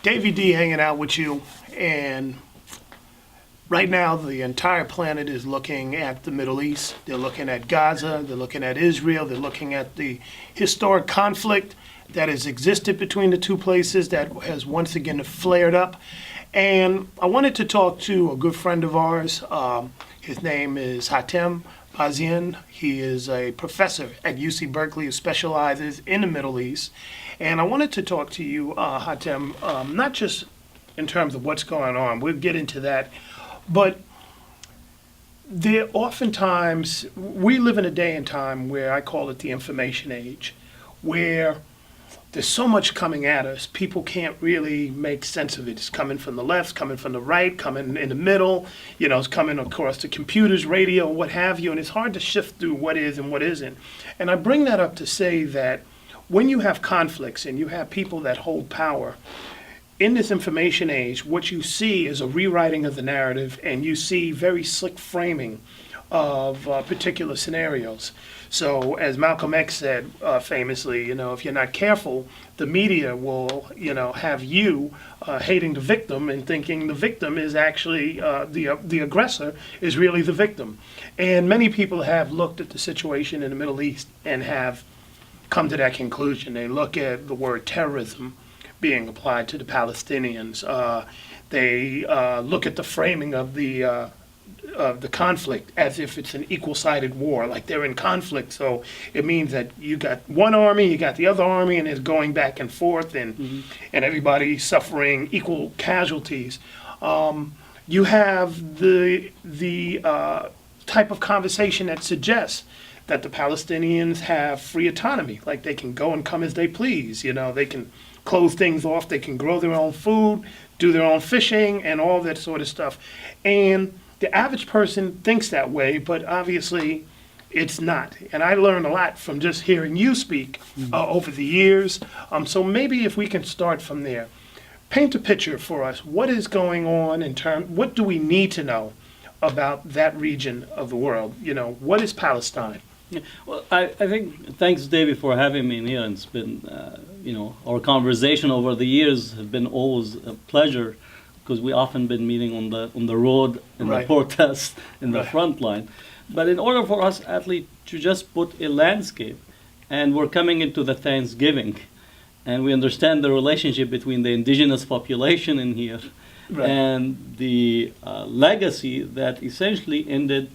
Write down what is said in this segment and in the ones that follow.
Davey D hanging out with you, and right now the entire planet is looking at the Middle East. They're looking at Gaza, they're looking at Israel, they're looking at the historic conflict that has existed between the two places that has once again flared up. And I wanted to talk to a good friend of ours. His name is Hatem Bazian. He is a professor at UC Berkeley who specializes in the Middle East. And I wanted to talk to you, Hatem, not just in terms of what's going on, we'll get into that, but there oftentimes, we live in a day and time where I call it the information age, where there's so much coming at us, people can't really make sense of it. It's coming from the left, it's coming from the right, coming in the middle, it's coming across the computers, radio, what have you, and it's hard to shift through what is and what isn't. And I bring that up to say that when you have conflicts and you have people that hold power, in this information age, what you see is a rewriting of the narrative, and you see very slick framing of particular scenarios. So as Malcolm X said famously, if you're not careful, the media will, have you hating the victim and thinking the victim is actually, the aggressor is really the victim. And many people have looked at the situation in the Middle East and have come to that conclusion. They look at the word terrorism being applied to the Palestinians. They look at the framing of the conflict as if it's an equal-sided war, like they're in conflict. So it means that you got one army, you got the other army, and it's going back and forth, and everybody suffering equal casualties. You have the type of conversation that suggests that the Palestinians have free autonomy, like they can go and come as they please. They can close things off, they can grow their own food, do their own fishing, and all that sort of stuff. And the average person thinks that way, but obviously it's not. And I learned a lot from just hearing you speak over the years. So maybe if we can start from there. Paint a picture for us. What is going on what do we need to know about that region of the world? What is Palestine? Yeah. Well, I think, thanks, Davey, for having me in here. It's been, our conversation over the years have been always a pleasure, because we often been meeting on the road, in the protest, in the front line. But in order for us, athlete, to just put a landscape, and we're coming into the Thanksgiving, and we understand the relationship between the indigenous population in here and the legacy that essentially ended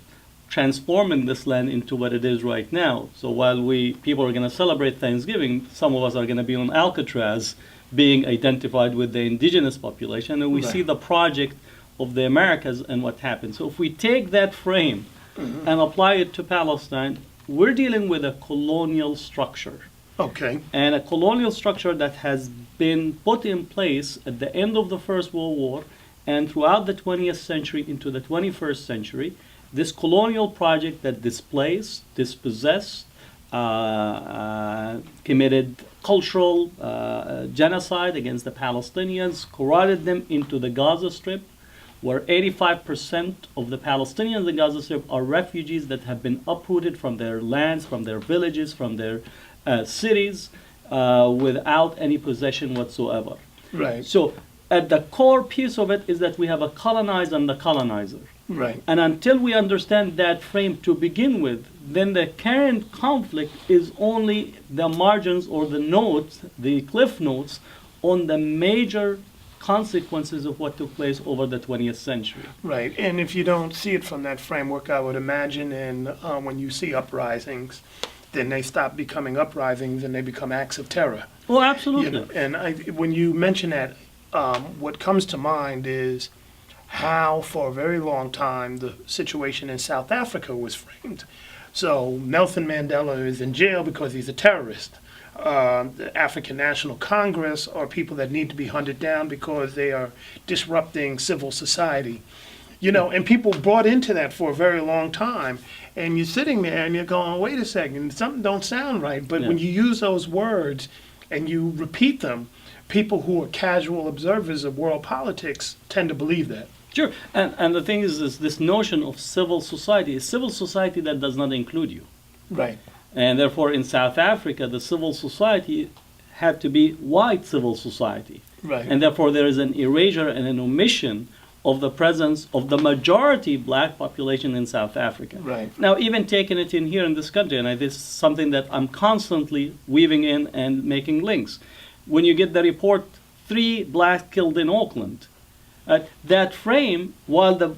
transforming this land into what it is right now. So while people are going to celebrate Thanksgiving, some of us are going to be on Alcatraz being identified with the indigenous population, and we see the project of the Americas and what happened. So if we take that frame and apply it to Palestine, we're dealing with a colonial structure. Okay. And a colonial structure that has been put in place at the end of the First World War and throughout the 20th century into the 21st century. This colonial project that displaced, dispossessed, committed cultural genocide against the Palestinians, corralled them into the Gaza Strip, where 85% of the Palestinians in the Gaza Strip are refugees that have been uprooted from their lands, from their villages, from their cities, without any possession whatsoever. Right. So at the core piece of it is that we have a colonized and the colonizer. Right. And until we understand that frame to begin with, then the current conflict is only the margins or the notes, the cliff notes, on the major consequences of what took place over the 20th century. Right. And if you don't see it from that framework, I would imagine, and when you see uprisings, then they stop becoming uprisings and they become acts of terror. Oh, absolutely. And when you mention that, what comes to mind is how for a very long time the situation in South Africa was framed. So Nelson Mandela is in jail because he's a terrorist. The African National Congress are people that need to be hunted down because they are disrupting civil society. And people bought into that for a very long time. And you're sitting there and you're going, wait a second, something don't sound right. But when you use those words and you repeat them, people who are casual observers of world politics tend to believe that. Sure, and the thing is this notion of civil society, a civil society that does not include you. Right. And therefore in South Africa, the civil society had to be white civil society. Right. And therefore there is an erasure and an omission of the presence of the majority black population in South Africa. Right. Now, even taking it in here in this country, and this is something that I'm constantly weaving in and making links. When you get the report, 3 blacks killed in Auckland, that frame, while the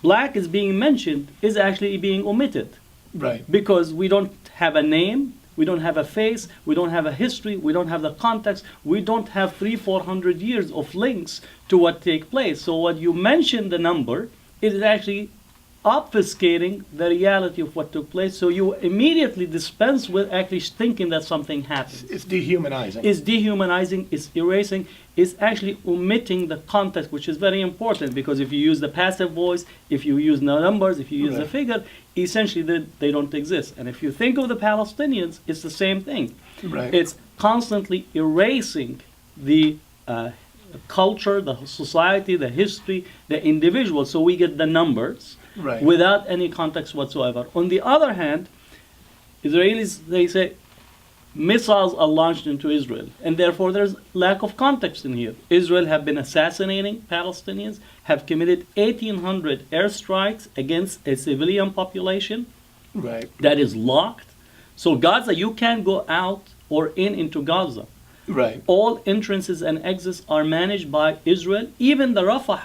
black is being mentioned, is actually being omitted. Right. Because we don't have a name, we don't have a face, we don't have a history, we don't have the context, we don't have 300-400 years of links to what take place. So what you mentioned, the number, it is actually obfuscating the reality of what took place. So you immediately dispense with actually thinking that something happened. It's dehumanizing. It's dehumanizing, it's erasing, it's actually omitting the context, which is very important, because if you use the passive voice, if you use the numbers, if you use the Right. figure, essentially they don't exist. And if you think of the Palestinians, it's the same thing. Right. It's constantly erasing the culture, the society, the history, the individual, so we get the numbers Right. without any context whatsoever. On the other hand, Israelis, they say, missiles are launched into Israel, and therefore there's lack of context in here. Israel have been assassinating Palestinians, have committed 1,800 airstrikes against a civilian population Right. that is locked. So Gaza, you can't go out or into Gaza. Right. All entrances and exits are managed by Israel. Even the Rafah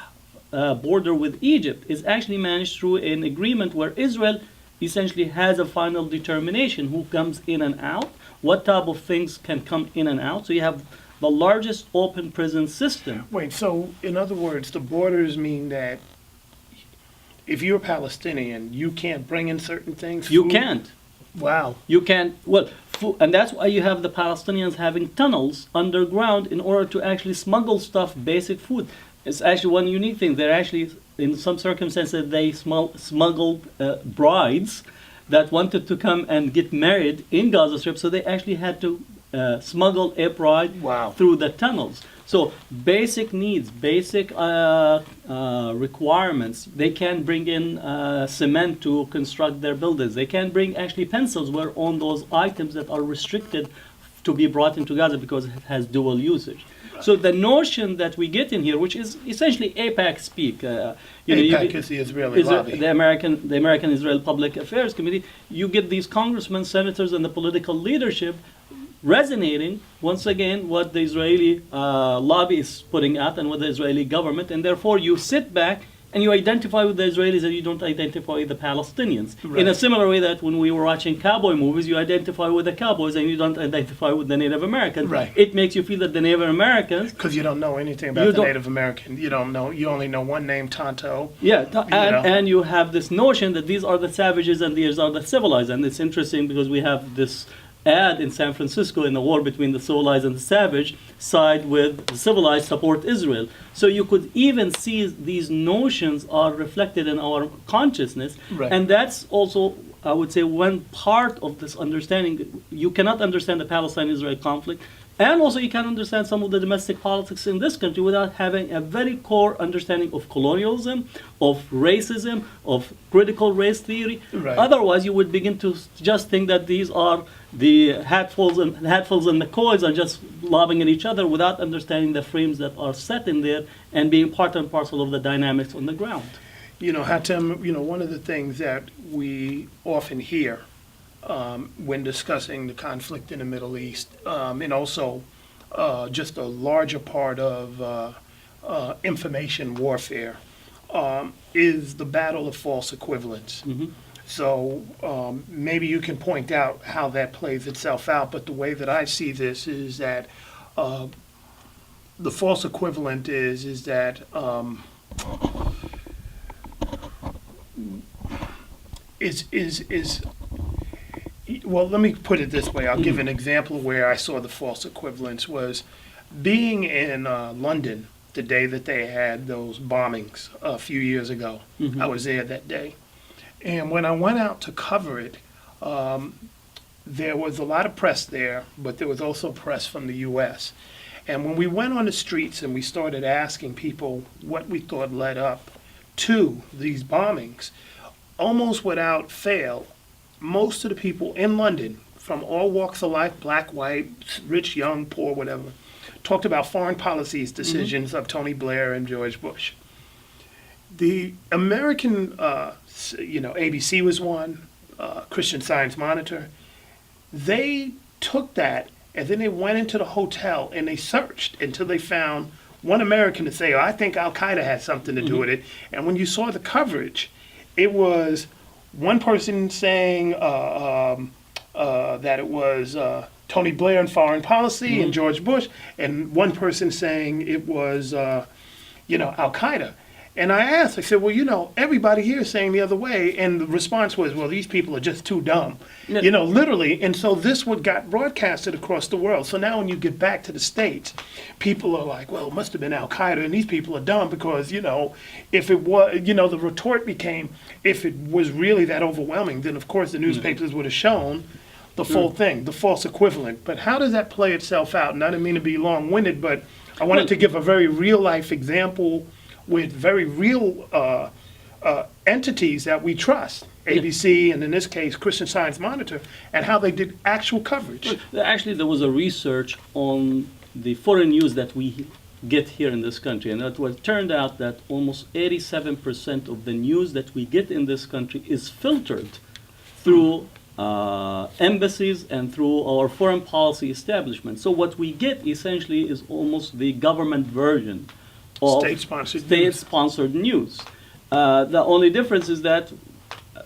border with Egypt is actually managed through an agreement where Israel essentially has a final determination who comes in and out, what type of things can come in and out. So you have the largest open prison system. Wait, so in other words, the borders mean that if you're Palestinian, you can't bring in certain things? You food? can't. Wow. You can't, well, and that's why you have the Palestinians having tunnels underground in order to actually smuggle stuff, basic food. It's actually one unique thing. They're actually, in some circumstances, they smuggled brides that wanted to come and get married in Gaza Strip, so they actually had to smuggle a bride Wow. through the tunnels. So basic needs, basic requirements. They can bring in cement to construct their buildings. They can bring actually pencils where on those items that are restricted to be brought into Gaza because it has dual usage. So the notion that we get in here, which is essentially AIPAC speak, AIPAC is the Israeli lobby. the American Israel Public Affairs Committee, you get these congressmen, senators, and the political leadership resonating once again what the Israeli lobby is putting out and what the Israeli government, and therefore you sit back and you identify with the Israelis and you don't identify with the Palestinians. Right. In a similar way that when we were watching cowboy movies, you identify with the cowboys and you don't identify with the Native Americans. Right. It makes you feel that the Native Americans, Because you don't know anything You about the don't- Native American. You don't know. You only know one name, Tonto. and know. you have this notion that these are the savages and these are the civilized. And it's interesting because we have this ad in San Francisco in the war between the civilized and the savage side with the civilized support Israel. So you could even see these notions are reflected in our consciousness. Right. And that's also, I would say, one part of this understanding. You cannot understand the Palestine-Israel conflict, and also you can understand some of the domestic politics in this country without having a very core understanding of colonialism, of racism, of critical race theory. Right. Otherwise, you would begin to just think that these are the hatfuls and McCoys are just lobbing at each other without understanding the frames that are set in there and being part and parcel of the dynamics on the ground. You know, Hatem, one of the things that we often hear when discussing the conflict in the Middle East, and also just a larger part of information warfare, is the battle of false equivalence. Mhm. So maybe you can point out how that plays itself out, but the way that I see this is that the false equivalent is that well, let me put it this way. I'll give an example where I saw the false equivalence was being in London the day that they had those bombings a few years ago. Mhm. I was there that day. And when I went out to cover it, there was a lot of press there, but there was also press from the U.S. And when we went on the streets and we started asking people what we thought led up to these bombings, almost without fail, most of the people in London, from all walks of life, black, white, rich, young, poor, whatever, talked about foreign policy decisions of Tony Blair and George Bush. The American, ABC was one, Christian Science Monitor. They took that and then they went into the hotel and they searched until they found one American to say, oh, I think Al Qaeda had something to do with it. And when you saw the coverage, it was one person saying that it was Tony Blair and foreign policy and George Bush, and one person saying it was, Al Qaeda. And I asked, I said, well, everybody here is saying the other way. And the response was, well, these people are just too dumb, literally. And so this got broadcasted across the world. So now when you get back to the States, people are like, well, it must have been Al Qaeda. And these people are dumb because, if it was, the retort became, if it was really that overwhelming, then of course the newspapers would have shown the full thing, the false equivalent. But how does that play itself out? And I didn't mean to be long-winded, but I wanted to give a very real-life example with very real entities that we trust, ABC, and in this case, Christian Science Monitor, and how they did actual coverage. Actually, there was a research on the foreign news that we get here in this country, and it turned out that almost 87% of the news that we get in this country is filtered through embassies and through our foreign policy establishment. So what we get essentially is almost the government version of state-sponsored news. The only difference is that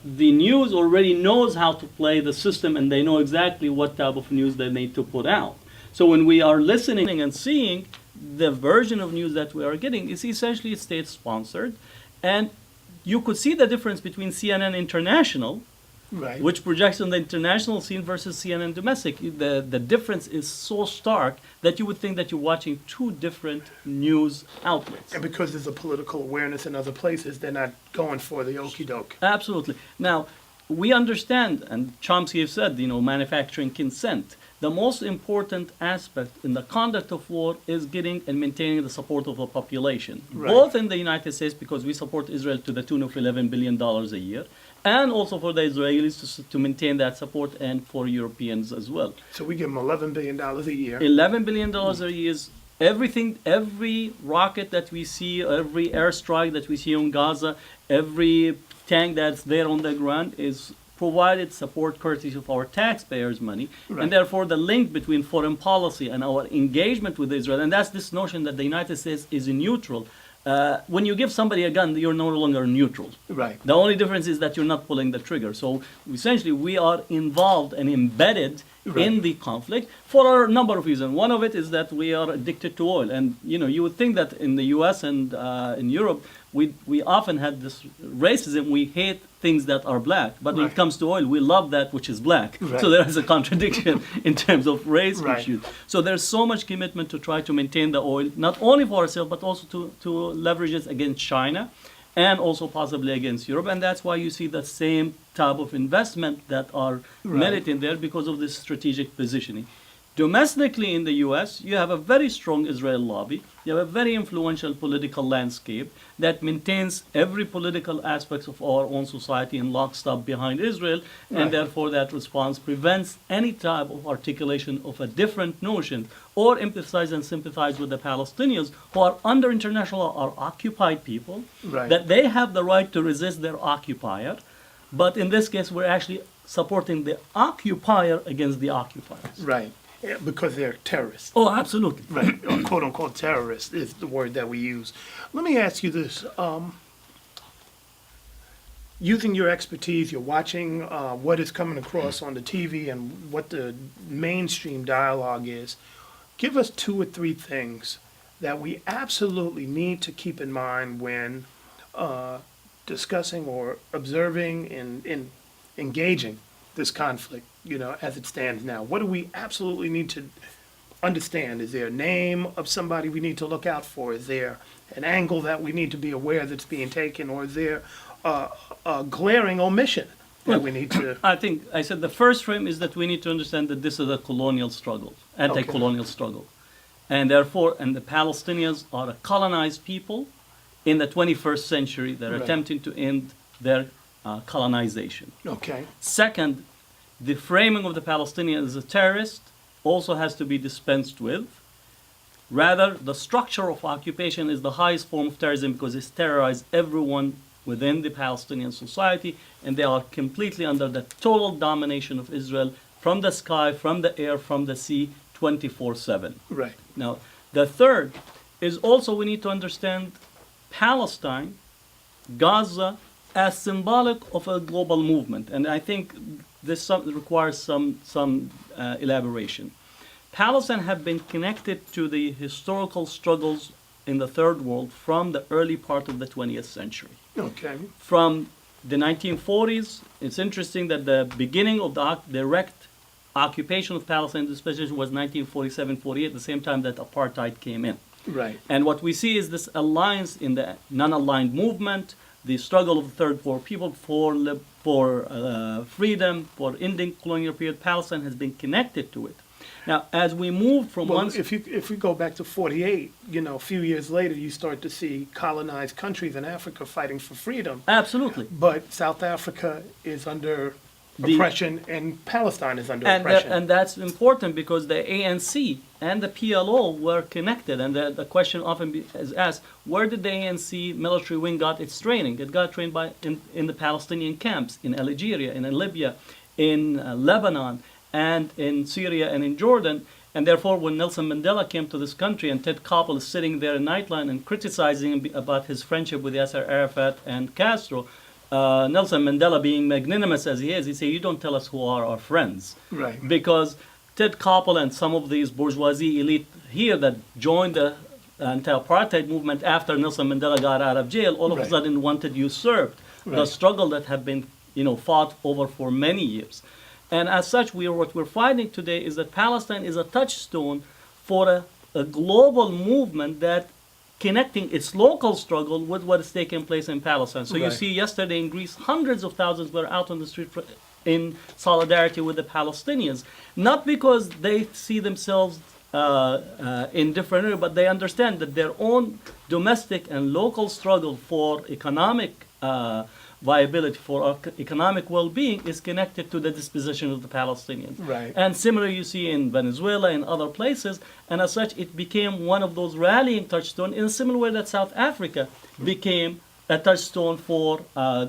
the news already knows how to play the system and they know exactly what type of news they need to put out. So when we are listening and seeing, the version of news that we are getting is essentially state-sponsored. And you could see the difference between CNN International, right, which projects on the international scene, versus CNN domestic. The difference is so stark that you would think that you're watching two different news outlets. And because there's a political awareness in other places, they're not going for the okie doke. Absolutely. Now, we understand, and Chomsky has said, manufacturing consent. The most important aspect in the conduct of war is getting and maintaining the support of the population, right, both in the United States, because we support Israel to the tune of $11 billion a year, and also for the Israelis to maintain that support, and for Europeans as well. So we give them $11 billion a year. $11 billion a year is everything, every rocket that we see, every airstrike that we see on Gaza, every tank that's there on the ground is provided support courtesy of our taxpayers' money, right, and therefore the link between foreign policy and our engagement with Israel, and that's this notion that the United States is neutral. When you give somebody a gun, you're no longer neutral. Right. The only difference is that you're not pulling the trigger. So essentially, we are involved and embedded right, in the conflict for a number of reasons. One of it is that we are addicted to oil, and you would think that in the U.S. and in Europe, we often had this racism. We hate things that are black, but when it comes to oil, we love that which is black. Right. So there is a contradiction in terms of race Right. issues. So there's so much commitment to try to maintain the oil, not only for ourselves, but also to leverage it against China, and also possibly against Europe. And that's why you see the same type of investment that are made in there, because of this strategic positioning. Domestically in the U.S., you have a very strong Israel lobby. You have a very influential political landscape that maintains every political aspect of our own society in lockstep behind Israel, and therefore that response prevents any type of articulation of a different notion or empathize and sympathize with the Palestinians, who are under international law, are occupied people, that they have the right to resist their occupier. But in this case, we're actually supporting the occupier against the occupiers. Right. Yeah, because they're terrorists. Oh, absolutely. Right. Or quote unquote terrorists is the word that we use. Let me ask you this. Using your expertise, you're watching what is coming across on the TV and what the mainstream dialogue is. Give us 2 or 3 things that we absolutely need to keep in mind when discussing or observing and engaging this conflict, as it stands now. What do we absolutely need to understand? Is there a name of somebody we need to look out for? Is there an angle that we need to be aware that's being taken? Or is there a glaring omission that we need to... I think I said the first frame is that we need to understand that this is a colonial struggle, anti-colonial struggle. And therefore, the Palestinians are a colonized people in the 21st century that are attempting to end their colonization. Okay. Second, the framing of the Palestinian as a terrorist also has to be dispensed with. Rather, the structure of occupation is the highest form of terrorism because it's terrorized everyone within the Palestinian society, and they are completely under the total domination of Israel from the sky, from the air, from the sea, 24/7. Right. Now, the third is also we need to understand Palestine, Gaza, as symbolic of a global movement, and I think this requires some elaboration. Palestine have been connected to the historical struggles in the Third World from the early part of the 20th century. Okay. From the 1940s, it's interesting that the beginning of the direct occupation of Palestine, especially, was 1947-48, the same time that apartheid came in. Right. And what we see is this alliance in the non-aligned movement, the struggle of the Third World people for freedom, for ending colonial period. Palestine has been connected to it. Now, as we move from Well, one... if we go back to 48, a few years later, you start to see colonized countries in Africa fighting for freedom. Absolutely. But South Africa is under oppression and Palestine is under And, oppression. and that's important because the ANC and the PLO were connected. And the question often is asked, where did the ANC military wing got its training? It got trained in the Palestinian camps, in Algeria, in Libya, in Lebanon, and in Syria and in Jordan. And therefore, when Nelson Mandela came to this country and Ted Koppel is sitting there in Nightline and criticizing him about his friendship with Yasser Arafat and Castro, Nelson Mandela, being magnanimous as he is, he said, you don't tell us who are our friends. Right. Because Ted Koppel and some of these bourgeoisie elite here that joined the anti-apartheid movement after Nelson Mandela got out of jail, all of a Right. sudden wanted usurped the Right. struggle that had been fought over for many years. And as such, what we're finding today is that Palestine is a touchstone for a global movement that connecting its local struggle with what is taking place in Palestine. So you Right. see yesterday in Greece, hundreds of thousands were out on the street in solidarity with the Palestinians, not because they see themselves in different areas, but they understand that their own domestic and local struggle for economic viability, for economic well-being, is connected to the disposition of the Palestinians. Right. And similarly, you see in Venezuela and other places, and as such, it became one of those rallying touchstones in a similar way that South Africa became a touchstone for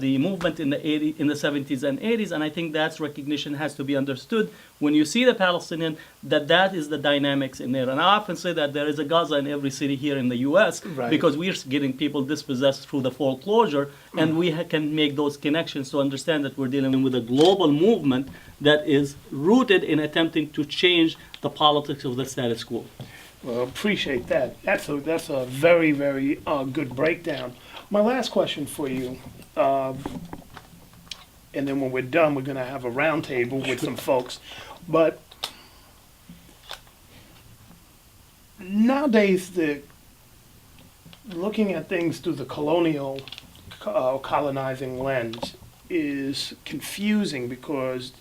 the movement in the 70s and 80s, and I think that recognition has to be understood when you see the Palestinian, that is the dynamics in there. And I often say that there is a Gaza in every city here in the U.S. Right. because we're getting people dispossessed through the foreclosure, and we can make those connections to understand that we're dealing with a global movement that is rooted in attempting to change the politics of the status quo. Well, appreciate that. That's a very, very good breakdown. My last question for you, and then when we're done, we're going to have a roundtable with some folks. But nowadays, looking at things through the colonial, colonizing lens is confusing because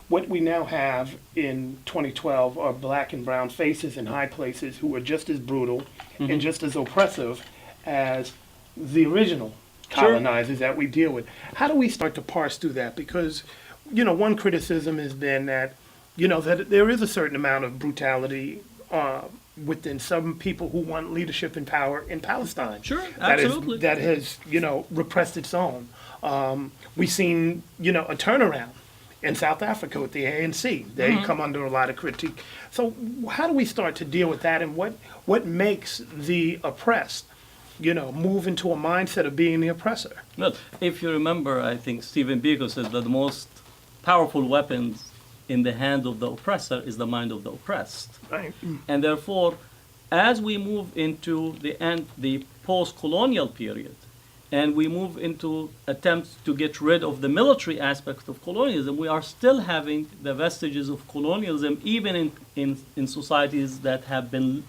what we now have in 2012 are black and brown faces in high places who are just as brutal and just as oppressive as the original colonizers that we deal with. How do we start to parse through that? Because, one criticism has been that, that there is a certain amount of brutality within some people who want leadership and power in Palestine. Sure, absolutely. That has, repressed its own. We've seen, a turnaround in South Africa with the ANC. They come under a lot of critique. So how do we start to deal with that, and what makes the oppressed move into a mindset of being the oppressor? Well, if you remember, I think Stephen Biko says that the most powerful weapons in the hand of the oppressor is the mind of the oppressed. Right. And therefore, as we move into the post-colonial period, and we move into attempts to get rid of the military aspect of colonialism, we are still having the vestiges of colonialism, even in societies that have been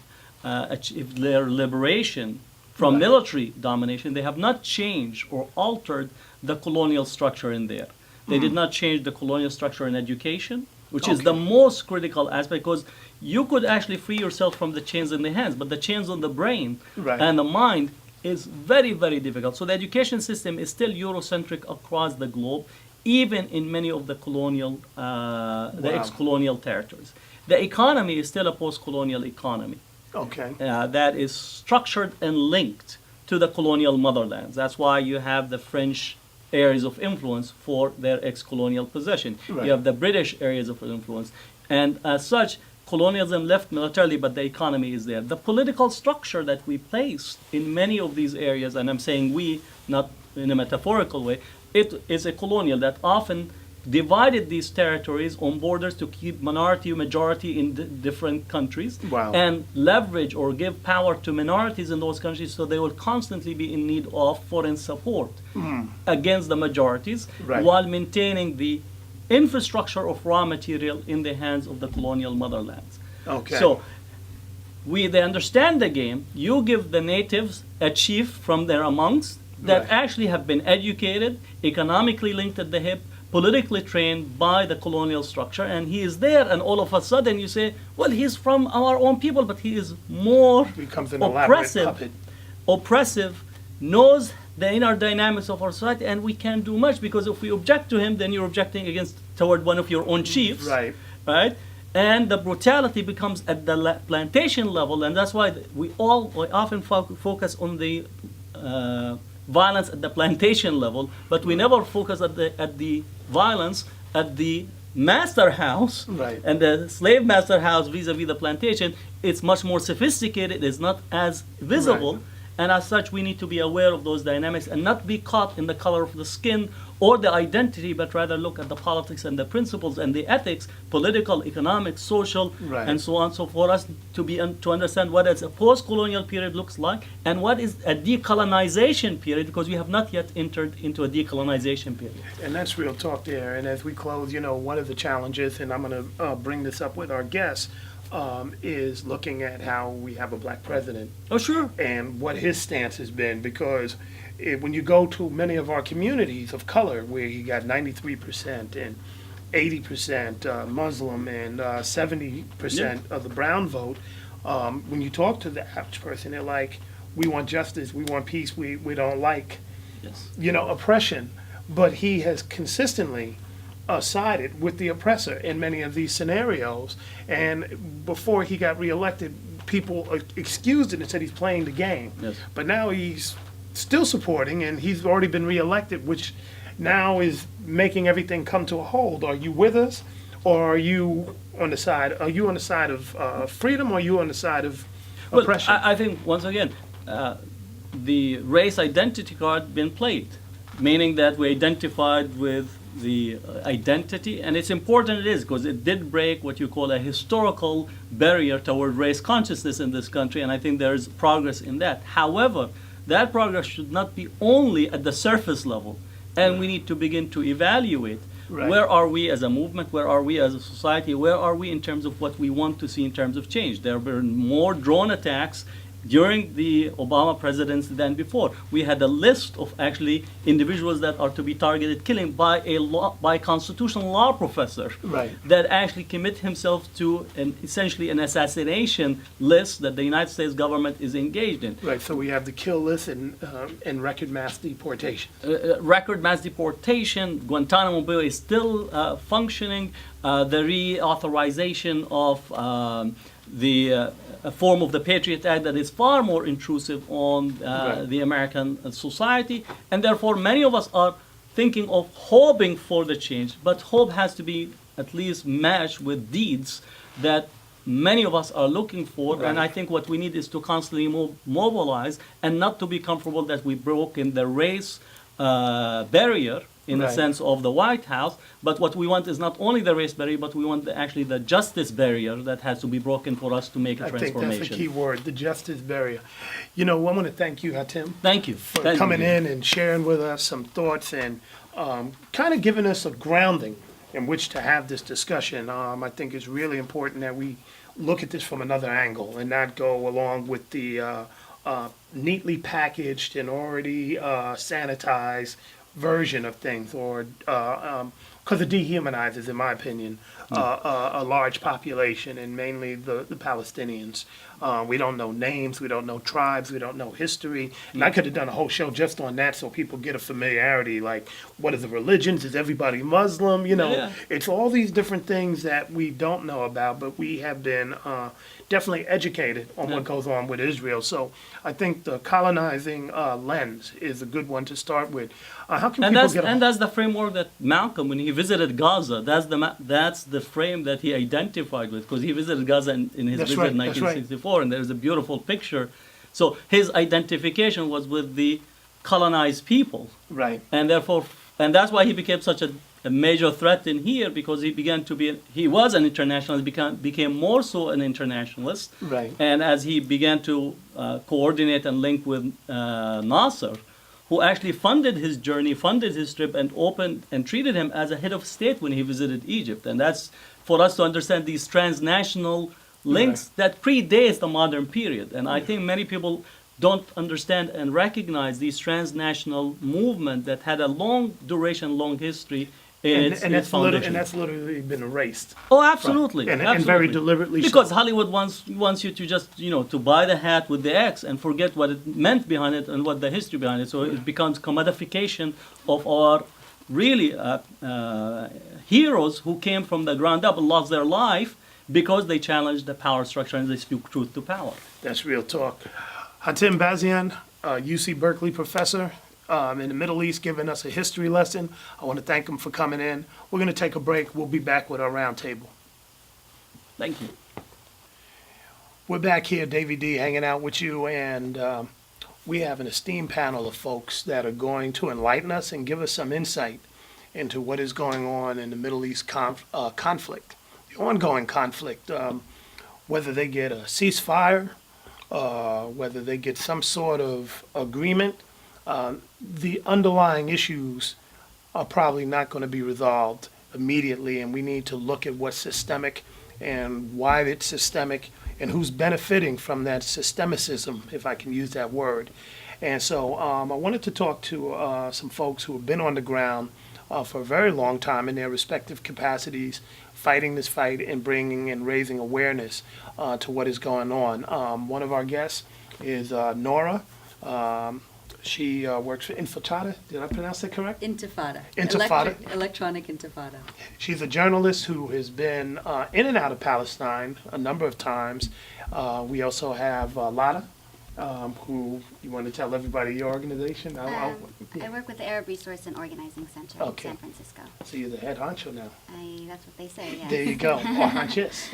achieved their liberation from Right. military domination. They have not changed or altered the colonial structure in there. They did not change the colonial structure in education, which is the most critical aspect, because you could actually free yourself from the chains in the hands, but the chains on the brain Right. and the mind is very, very difficult. So the education system is still Eurocentric across the globe, even in many of the colonial, the Wow. ex-colonial territories. The economy is still a post-colonial economy. Okay. that is structured and linked to the colonial motherlands. That's why you have the French areas of influence for their ex-colonial possession. Right. You have the British areas of influence. And as such, colonialism left militarily, but the economy is there. The political structure that we placed in many of these areas, and I'm saying we, not in a metaphorical way, it is a colonial that often divided these territories on borders to keep minority majority in different countries. Wow. And leverage or give power to minorities in those countries so they will constantly be in need of foreign support against the majorities, Right. while maintaining the infrastructure of raw material in the hands of the colonial motherlands. Okay. So they understand the game. You give the natives a chief from their amongst that Right. actually have been educated, economically linked at the hip, politically trained by the colonial structure, and he is there, and all of a sudden you say, well, he's from our own people, but he is more Becomes an elaborate puppet. oppressive, knows the inner dynamics of our society, and we can't do much, because if we object to him, then you're objecting toward one of your own chiefs, Right. right? And the brutality becomes at the plantation level, and that's why we often focus on the violence at the plantation level, but we never focus at the violence at the master house. Right. And the slave master house vis-a-vis the plantation, it's much more sophisticated, it's not as visible. Right. And as such, we need to be aware of those dynamics and not be caught in the color of the skin or the identity, but rather look at the politics and the principles and the ethics, political, economic, social, Right. and so on. So for us to understand what is a post-colonial period looks like and what is a decolonization period, because we have not yet entered into a decolonization period. And that's real talk there. And as we close, one of the challenges, and I'm going to bring this up with our guests, is looking at how we have a black president Oh, sure. and what his stance has been. Because when you go to many of our communities of color, where you got 93% and 80% Muslim and 70% of the brown vote, when you talk to the average person, they're like, we want justice, we want peace, we don't like Yes. oppression. But he has consistently sided with the oppressor in many of these scenarios. And before he got reelected, people excused it and said he's playing the game. Yes. But now he's still supporting, and he's already been reelected, which now is making everything come to a hold. Are you with us, or are you on the side? Are you on the side of freedom, or are you on the side of Well, oppression? I think, once again, the race identity card been played, meaning that we identified with the identity, and it's important it is, because it did break what you call a historical barrier toward race consciousness in this country, and I think there's progress in that. However, that progress should not be only at the surface level, and we need to begin to evaluate Right. where are we as a movement, where are we as a society, where are we in terms of what we want to see in terms of change. There have been more drone attacks during the Obama presidency than before. We had a list of actually individuals that are to be targeted killing by a constitutional law professor Right. that actually commit himself to essentially an assassination list that the United States government is engaged in. Right, so we have the kill list and record mass deportation. Record mass deportation, Guantanamo Bay is still functioning, the reauthorization of the a form of the Patriot Act that is far more intrusive on Right. the American society, and therefore many of us are thinking of hoping for the change, but hope has to be at least matched with deeds that many of us are looking for, and Right. I think what we need is to constantly mobilize and not to be comfortable that we broke in the race barrier in the Right. sense of the White House, but what we want is not only the race barrier, but we want actually the justice barrier that has to be broken for us to make a I think transformation. that's the key word, the justice barrier. I want to thank you, Hatim, Thank you. for Thank coming you. in and sharing with us some thoughts and kind of giving us a grounding in which to have this discussion. I think it's really important that we look at this from another angle and not go along with the neatly packaged and already sanitized version of things, or because it dehumanizes, in my opinion, a large population, and mainly the Palestinians. We don't know names, we don't know tribes, we don't know history. And I could have done a whole show just on that so people get a familiarity, like what are the religions? Is everybody Muslim? You know, Yeah. it's all these different things that we don't know about, but we have been definitely educated on what goes on with Israel. So I think the colonizing lens is a good one to start with. How can And people that's get and that's the framework that Malcolm, when he visited Gaza, that's the frame that he identified with, because he visited Gaza in his That's visit right, in that's right. 1964, and there's a beautiful picture. So his identification was with the colonized people, Right. and therefore, and that's why he became such a major threat in here, because he was an internationalist, became more so an internationalist, Right. and as he began to coordinate and link with Nasser, who actually funded his journey, funded his trip, and opened and treated him as a head of state when he visited Egypt. And that's for us to understand these transnational links that predates the modern period. And I think many people don't understand and recognize these transnational movement that had a long duration, long history in its foundation. And that's literally been erased. Oh, absolutely. And absolutely. very deliberately so. Because Hollywood wants you to just, to buy the hat with the X and forget what it meant behind it and what the history behind it. So it becomes commodification of our really heroes who came from the ground up and lost their life because they challenged the power structure and they spoke truth to power. That's real talk. Hatem Bazian, UC Berkeley professor in the Middle East, giving us a history lesson. I want to thank him for coming in. We're going to take a break. We'll be back with our roundtable. Thank you. We're back here, Davey D, hanging out with you, and we have an esteemed panel of folks that are going to enlighten us and give us some insight into what is going on in the Middle East conflict, the ongoing conflict, whether they get a ceasefire, whether they get some sort of agreement. The underlying issues are probably not going to be resolved immediately, and we need to look at what's systemic and why it's systemic and who's benefiting from that systemicism, if I can use that word. And so I wanted to talk to some folks who have been on the ground for a very long time in their respective capacities, fighting this fight and bringing and raising awareness to what is going on. One of our guests is Nora. She works for Intifada. Did I pronounce that correct? Intifada. Intifada. Electronic Intifada. She's a journalist who has been in and out of Palestine a number of times. We also have Lada, who, you want to tell everybody your organization? I work with the Arab Resource and Organizing Center in San Francisco. So you're the head honcho now. That's what they say, yes. There you go, or honches.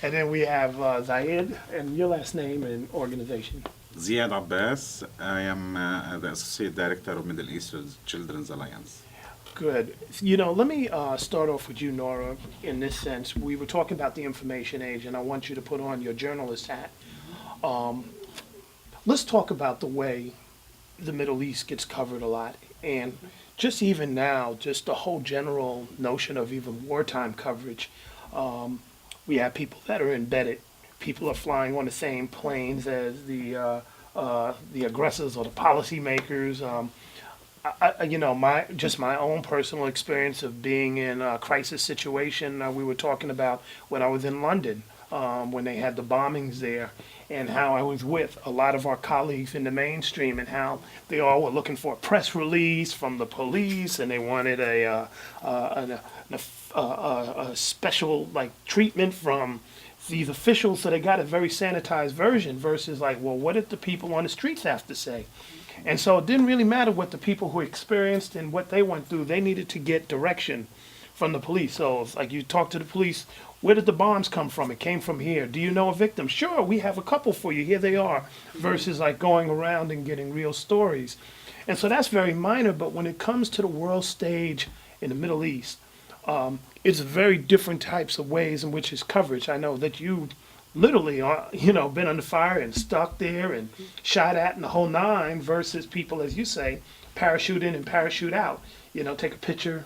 And then we have Zayed, and your last name and organization. Ziad Abbas. I am the Associate Director of Middle East Children's Alliance. Good. Let me start off with you, Nora, in this sense. We were talking about the information age, and I want you to put on your journalist hat. Let's talk about the way the Middle East gets covered a lot. And just even now, just the whole general notion of even wartime coverage. We have people that are embedded. People are flying on the same planes as the aggressors or the policymakers. My own personal experience of being in a crisis situation. We were talking about when I was in London, when they had the bombings there, and how I was with a lot of our colleagues in the mainstream, and how they all were looking for a press release from the police, and they wanted a special treatment from these officials, so they got a very sanitized version versus what did the people on the streets have to say? And so it didn't really matter what the people who experienced and what they went through. They needed to get direction from the police. So it's like you talk to the police, where did the bombs come from? It came from here. Do you know a victim? Sure, we have a couple for you. Here they are. Versus going around and getting real stories. And so that's very minor, but when it comes to the world stage in the Middle East, it's very different types of ways in which it's coverage. I know that you literally are, been under fire and stuck there and shot at in the whole nine versus people, as you say, parachute in and parachute out. Take a picture,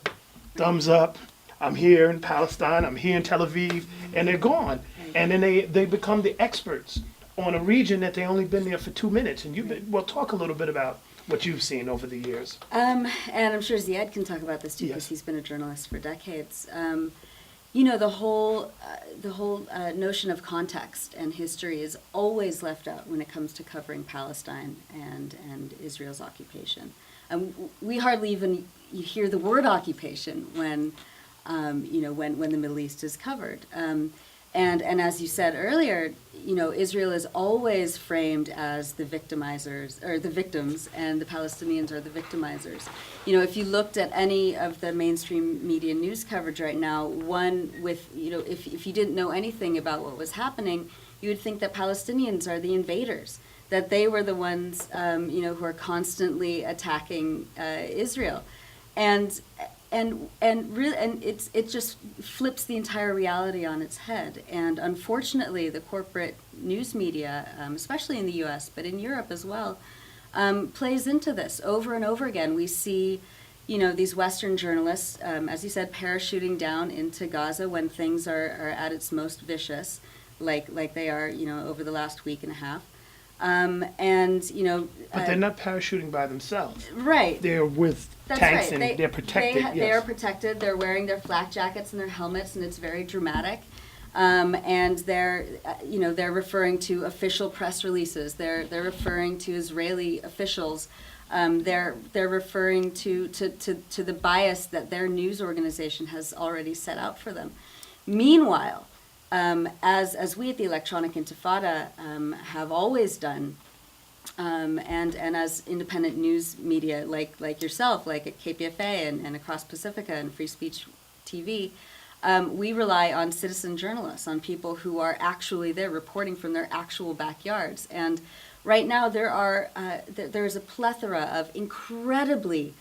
thumbs up, I'm here in Palestine, I'm here in Tel Aviv, and they're gone. And then they become the experts on a region that they only been there for 2 minutes. And we'll talk a little bit about what you've seen over the years. And I'm sure Ziad can talk about this too, because Yes. he's been a journalist for decades. The whole notion of context and history is always left out when it comes to covering Palestine and Israel's occupation. We hardly even hear the word occupation when the Middle East is covered. And as you said earlier, Israel is always framed as the victimizers or the victims, and the Palestinians are the victimizers. If you looked at any of the mainstream media news coverage right now, if you didn't know anything about what was happening, you would think that Palestinians are the invaders, that they were the ones, who are constantly attacking Israel, and it just flips the entire reality on its head. And unfortunately, the corporate news media, especially in the U.S. but in Europe as well, plays into this over and over again. We see, these Western journalists, as you said, parachuting down into Gaza when things are at its most vicious, like they are, over the last week and a half. But they're not parachuting by themselves. Right. They're with tanks right. and they're protected. They are protected. They're wearing their flak jackets and their helmets, and it's very dramatic. And they're referring to official press releases. They're referring to Israeli officials. They're referring to the bias that their news organization has already set out for them. Meanwhile, as we at the Electronic Intifada have always done, and as independent news media like yourself, like at KPFA and across Pacifica and Free Speech TV, we rely on citizen journalists, on people who are actually there reporting from their actual backyards. And right now there is a plethora of incredibly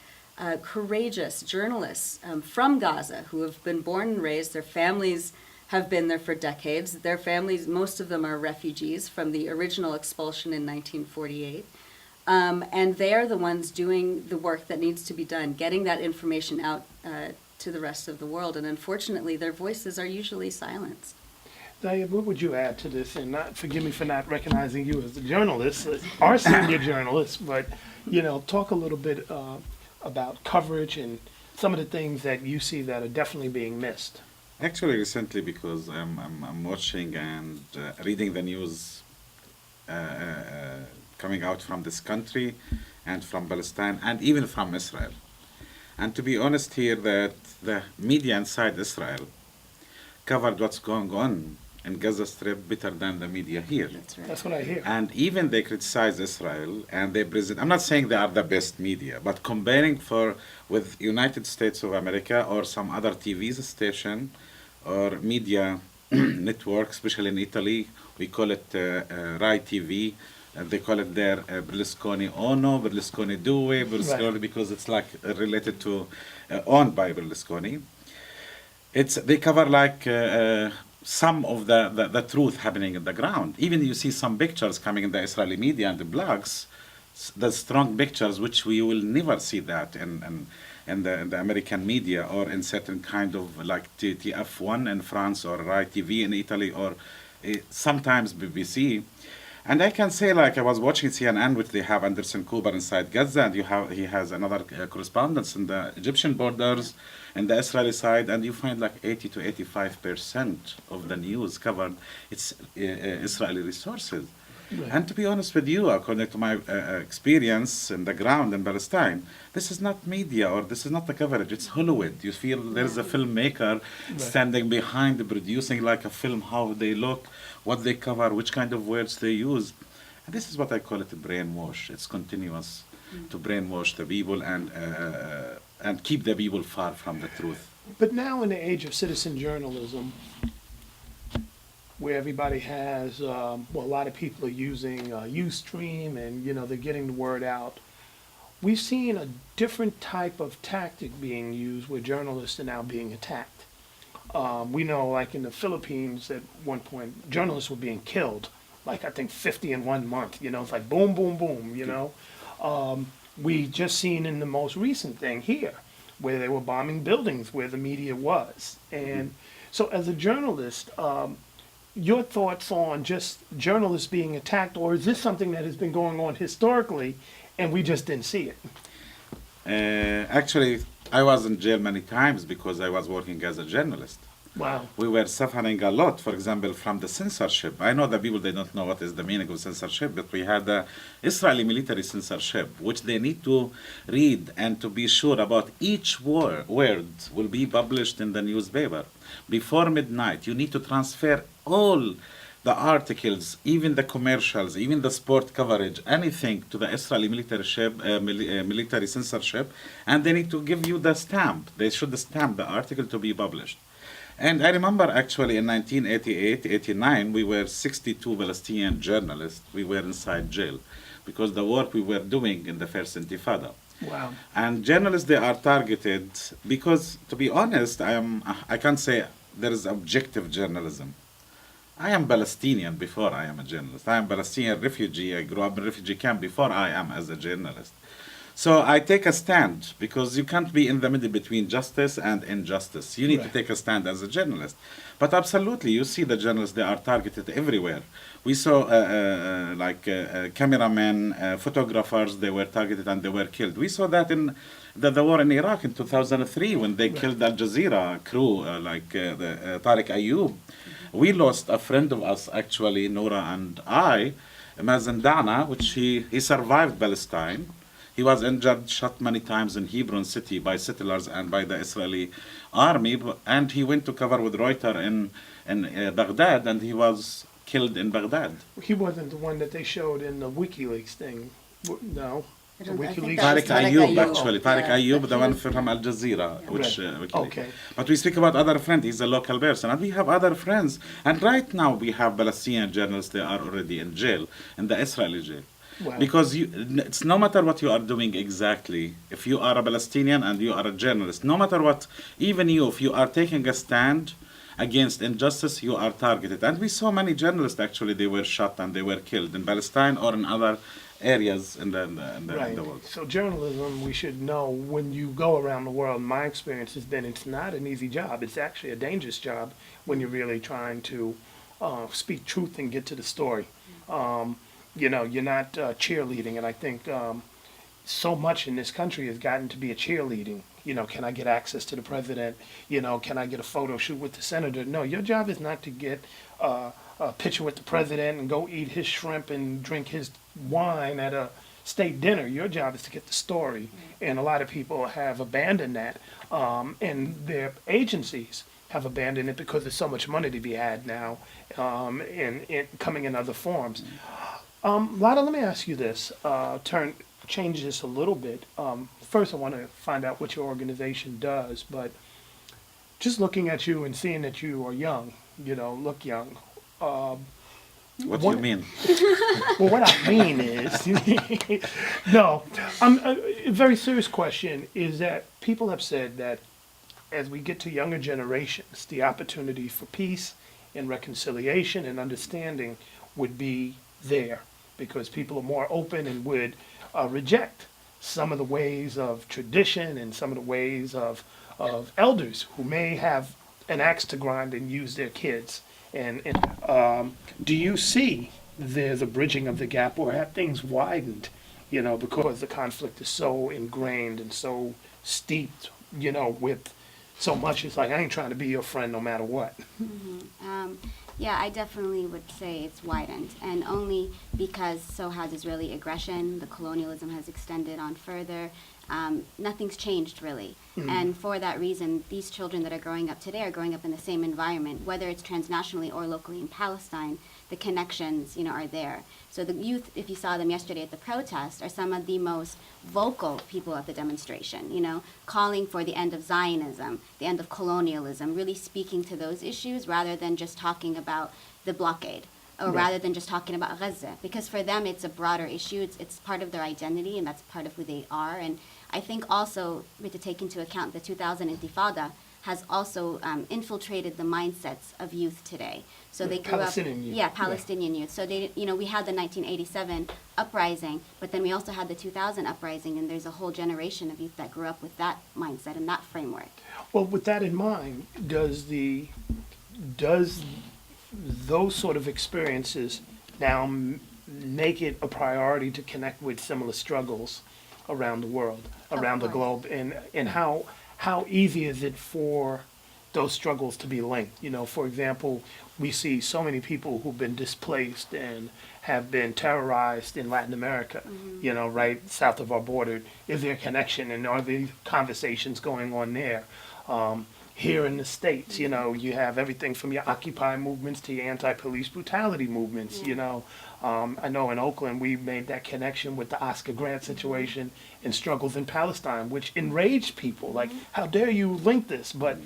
courageous journalists from Gaza who have been born and raised. Their families have been there for decades. Their families, most of them are refugees from the original expulsion in 1948. And they are the ones doing the work that needs to be done, getting that information out to the rest of the world. And unfortunately, their voices are usually silenced. Davey, what would you add to this? And forgive me for not recognizing you as a journalist, our senior journalist, but, talk a little bit about coverage and some of the things that you see that are definitely being missed. Actually, recently, because I'm watching and reading the news coming out from this country and from Palestine and even from Israel. And to be honest here, that the media inside Israel covered what's going on in Gaza Strip better than the media here. That's right. That's what I hear. And even they criticize Israel and they present, I'm not saying they are the best media, but comparing with United States of America or some other TV station or media network, especially in Italy, we call it Rai TV. They call it there Berlusconi Ono, Berlusconi Due, Berlusconi, Right. because it's like related to, owned by Berlusconi. They cover like some of the truth happening in the ground. Even you see some pictures coming in the Israeli media and the blogs, the strong pictures, which we will never see that in the American media or in certain kind of like TF1 in France or Rai TV in Italy or sometimes BBC. And I can say, like, I was watching CNN, which they have Anderson Cooper inside Gaza, and he has another correspondence in the Egyptian borders and the Israeli side, and you find like 80 to 85% of the news covered, it's Israeli resources. Right. And to be honest with you, according to my experience in the ground in Palestine, this is not media or this is not the coverage, it's Hollywood. You feel there's a filmmaker standing behind producing like a film, how they look, what they cover, which kind of words they use. And this is what I call it a brainwash. It's continuous to brainwash the people and keep the people far from the truth. But now in the age of citizen journalism, where everybody has, a lot of people are using Ustream and, they're getting the word out. We've seen a different type of tactic being used where journalists are now being attacked. We know, like in the Philippines, at one point, journalists were being killed, like I think 50 in 1 month, it's like boom, boom, boom, We just seen in the most recent thing here, where they were bombing buildings where the media was. And so as a journalist, your thoughts on just journalists being attacked, or is this something that has been going on historically and we just didn't see it. Actually, I was in jail many times because I was working as a journalist. Wow. We were suffering a lot, for example, from the censorship. I know that people, they don't know what is the meaning of censorship, but we had the Israeli military censorship, which they need to read and to be sure about each word will be published in the newspaper. Before midnight, you need to transfer all the articles, even the commercials, even the sport coverage, anything to the Israeli military censorship, and they need to give you the stamp. They should stamp the article to be published. And I remember actually in 1988-89, we were 62 Palestinian journalists. We were inside jail because the work we were doing in the first Intifada. Wow. And journalists, they are targeted because, to be honest, I can't say there is objective journalism. I am Palestinian before I am a journalist. I am Palestinian refugee. I grew up in a refugee camp before I am as a journalist. So I take a stand because you can't be in the middle between justice and injustice. You need to Right. take a stand as a journalist. But absolutely, you see the journalists, they are targeted everywhere. We saw cameramen, photographers, they were targeted and they were killed. We saw that in the war in Iraq in 2003 when they killed Al Jazeera crew, Tariq Ayoub. We lost a friend of us, actually, Noura and I, Mazen Dana, which he survived Palestine. He was injured, shot many times in Hebron city by settlers and by the Israeli army, and he went to cover with Reuters in Baghdad, and he was killed in Baghdad. He wasn't the one that they showed in the WikiLeaks thing. No. I The don't- I think WikiLeaks. that was Tariq Ayoub, Ayoub. actually. Tariq Yeah. Ayoub, But the he one was- from Al Jazeera, which Right. WikiLeaks. Okay. But we speak about other friends. He's a local person, and we have other friends. And right now we have Palestinian journalists. They are already in jail, in the Israeli jail. Wow. Because it's no matter what you are doing exactly. If you are a Palestinian and you are a journalist, no matter what, even you, if you are taking a stand against injustice, you are targeted. And we saw many journalists actually, they were shot and they were killed in Palestine or in other areas in Right. the world. So journalism, we should know when you go around the world, my experience has been it's not an easy job. It's actually a dangerous job when you're really trying to speak truth and get to the story. You're not cheerleading. And I think so much in this country has gotten to be a cheerleading. Can I get access to the president? Can I get a photo shoot with the senator? No, your job is not to get a picture with the president and go eat his shrimp and drink his wine at a state dinner. Your job is to get the story. And a lot of people have abandoned that. And their agencies have abandoned it because there's so much money to be had now in coming in other forms. Lada, let me ask you this. Change this a little bit. First, I want to find out what your organization does, but just looking at you and seeing that you are young, look young. What do you mean? Well, what I mean is, no, a very serious question is that people have said that as we get to younger generations, the opportunity for peace and reconciliation and understanding would be there because people are more open and would reject some of the ways of tradition and some of the ways of elders who may have an axe to grind and use their kids. And do you see there's a bridging of the gap, or have things widened, because the conflict is so ingrained and so steeped, with so much? It's like, I ain't trying to be your friend no matter what. Yeah, I definitely would say it's widened, and only because so has Israeli aggression, the colonialism has extended on further. Nothing's changed really. And for that reason, these children that are growing up today are growing up in the same environment, whether it's transnationally or locally in Palestine. The connections, are there. So the youth, if you saw them yesterday at the protest, are some of the most vocal people at the demonstration, calling for the end of Zionism, the end of colonialism, really speaking to those issues rather than just talking about the blockade or rather than just talking about Gaza. Because for them, it's a broader issue. It's part of their identity, and that's part of who they are. And I think also we have to take into account the 2000 Intifada has also infiltrated the mindsets of youth today. So they grew Palestinian youth. Yeah, Palestinian youth. So they, we had the 1987 uprising, but then we also had the 2000 uprising, and there's a whole generation of youth that grew up with that mindset and that framework. Well, with that in mind, does those sort of experiences now make it a priority to connect with similar struggles around the world, around the course. globe, and how easy is it for those struggles to be linked? You know, for example, we see so many people who've been displaced and have been terrorized in Latin America, you know, right south of our border. Is there a connection, and are there conversations going on there? Here in the States, you know, you have everything from your Occupy movements to your anti-police brutality movements, you know. I know in Oakland we made that connection with the Oscar Grant situation and struggles in Palestine, which enraged people. Like, how dare you link this? But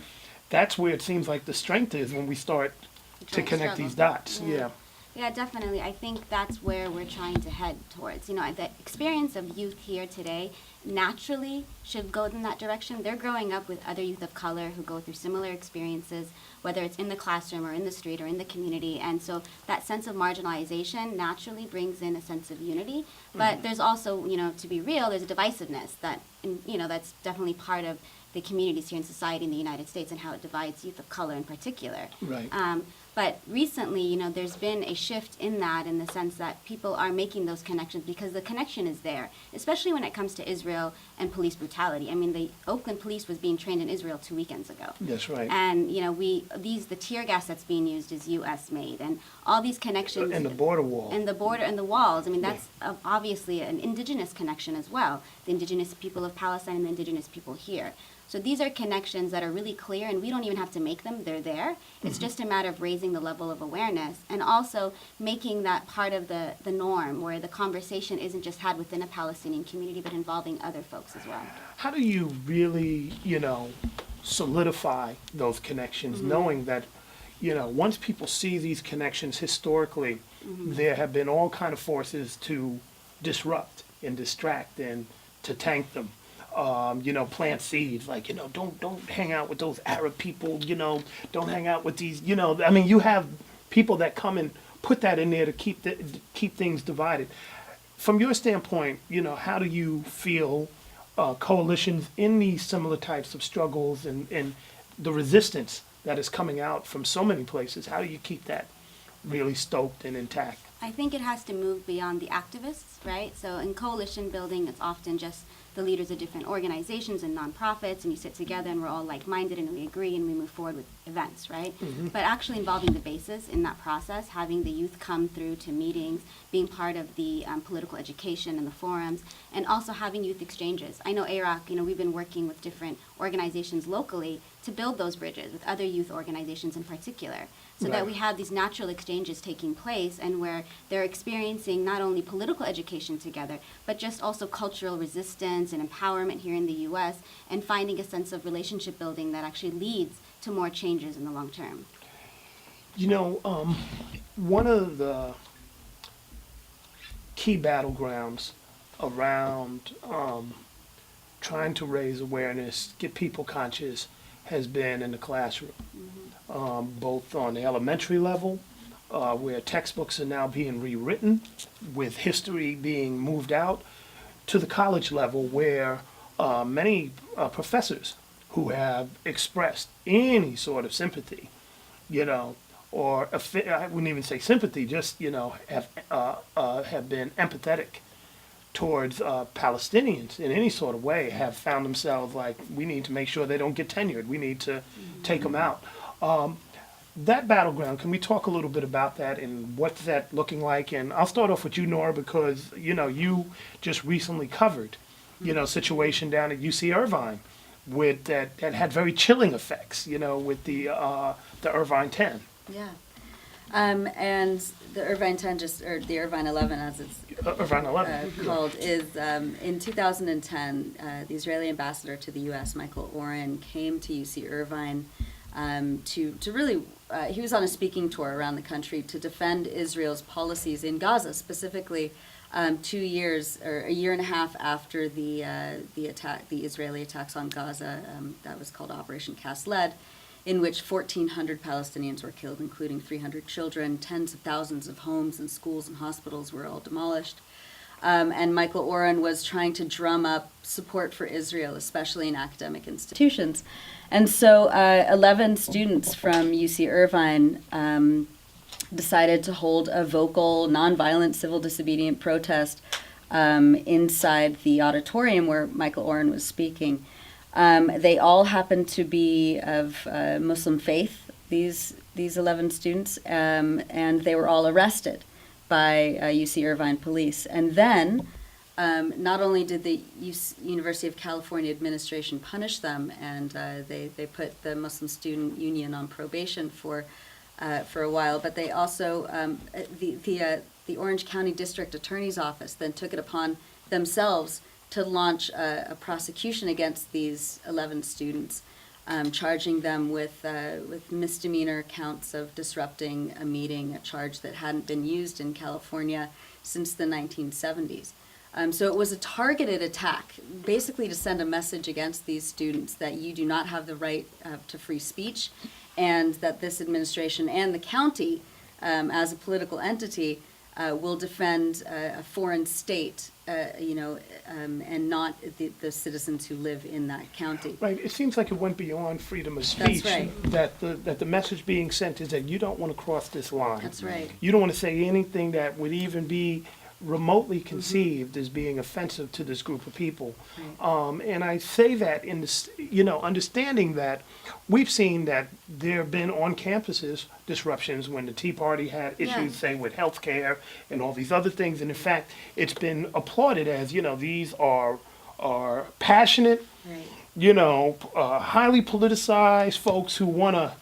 that's where it seems like the strength is when we start to joint connect struggle. these dots. Yeah. Yeah, definitely. I think that's where we're trying to head towards. You know, the experience of youth here today naturally should go in that direction. They're growing up with other youth of color who go through similar experiences, whether it's in the classroom or in the street or in the community. And so that sense of marginalization naturally brings in a sense of unity. But there's also, you know, to be real, there's a divisiveness that, you know, that's definitely part of the communities here in society in the United States and how it divides youth of color in particular. Right. But recently, you know, there's been a shift in that in the sense that people are making those connections because the connection is there, especially when it comes to Israel and police brutality. I mean, the Oakland police was being trained in Israel 2 weekends ago. That's right. And, you know, the tear gas that's being used is U.S. made, and all these connections. And the border wall. And the border and the walls. I mean, that's obviously an indigenous connection as well. The indigenous people of Palestine and the indigenous people here. So these are connections that are really clear, and we don't even have to make them. They're there. It's just a matter of raising the level of awareness and also making that part of the norm where the conversation isn't just had within a Palestinian community, but involving other folks as well. How do you really, you know, solidify those connections, knowing that, you know, once people see these connections historically, there have been all kind of forces to disrupt and distract and to tank them. You know, plant seeds, like, you know, don't hang out with those Arab people, you know, don't hang out with these, you know, I mean, you have people that come and put that in there to keep things divided. From your standpoint, you know, how do you feel coalitions in these similar types of struggles and the resistance that is coming out from so many places, how do you keep that really stoked and intact? I think it has to move beyond the activists, right? So in coalition building, it's often just the leaders of different organizations and nonprofits, and you sit together and we're all like-minded and we agree and we move forward with events, right? But actually involving the bases in that process, having the youth come through to meetings, being part of the political education and the forums, and also having youth exchanges. I know AROC, you know, we've been working with different organizations locally to build those bridges with other youth organizations in particular, so that Right. we have these natural exchanges taking place and where they're experiencing not only political education together, but just also cultural resistance and empowerment here in the U.S. and finding a sense of relationship building that actually leads to more changes in the long term. You know, one of the key battlegrounds around trying to raise awareness, get people conscious, has been in the classroom, both on the elementary level, where textbooks are now being rewritten, with history being moved out, to the college level, where many professors who have expressed any sort of sympathy, you know, or I wouldn't even say sympathy, just, you know, have been empathetic towards Palestinians in any sort of way, have found themselves like, we need to make sure they don't get tenured. We need to take them out. That battleground, can we talk a little bit about that and what's that looking like? And I'll start off with you, Nora, because, you know, you just recently covered, you know, situation down at UC Irvine with that had very chilling effects, you know, with the Irvine 10. Yeah. And the Irvine 10, or the Irvine 11 as it's Irvine 11. called, is in 2010, the Israeli ambassador to the U.S., Michael Oren, came to UC Irvine to really, he was on a speaking tour around the country to defend Israel's policies in Gaza, specifically 2 years or a year and a half after the Israeli attacks on Gaza. That was called Operation Cast Lead, in which 1,400 Palestinians were killed, including 300 children. Tens of thousands of homes and schools and hospitals were all demolished. And Michael Oren was trying to drum up support for Israel, especially in academic institutions. And so 11 students from UC Irvine decided to hold a vocal, nonviolent civil disobedient protest inside the auditorium where Michael Oren was speaking. They all happened to be of Muslim faith, these 11 students, and they were all arrested by UC Irvine police. And then not only did the University of California administration punish them, and they put the Muslim Student Union on probation for a while, but they also, the Orange County District Attorney's Office then took it upon themselves to launch a prosecution against these 11 students, charging them with misdemeanor counts of disrupting a meeting, a charge that hadn't been used in California since the 1970s. So it was a targeted attack, basically to send a message against these students that you do not have the right to free speech, and that this administration and the county, as a political entity, will defend a foreign state, and not the citizens who live in that county. Right, it seems like it went beyond freedom of speech. That's right. That the message being sent is that you don't want to cross this line. That's right. You don't want to say anything that would even be remotely conceived as being offensive to this group of people. Right. And I say that in this, understanding that we've seen that there have been on campuses disruptions when the Tea Party had issues, Yeah. say, with healthcare and all these other things. And in fact, it's been applauded as, these are passionate, Right. highly politicized folks who want to,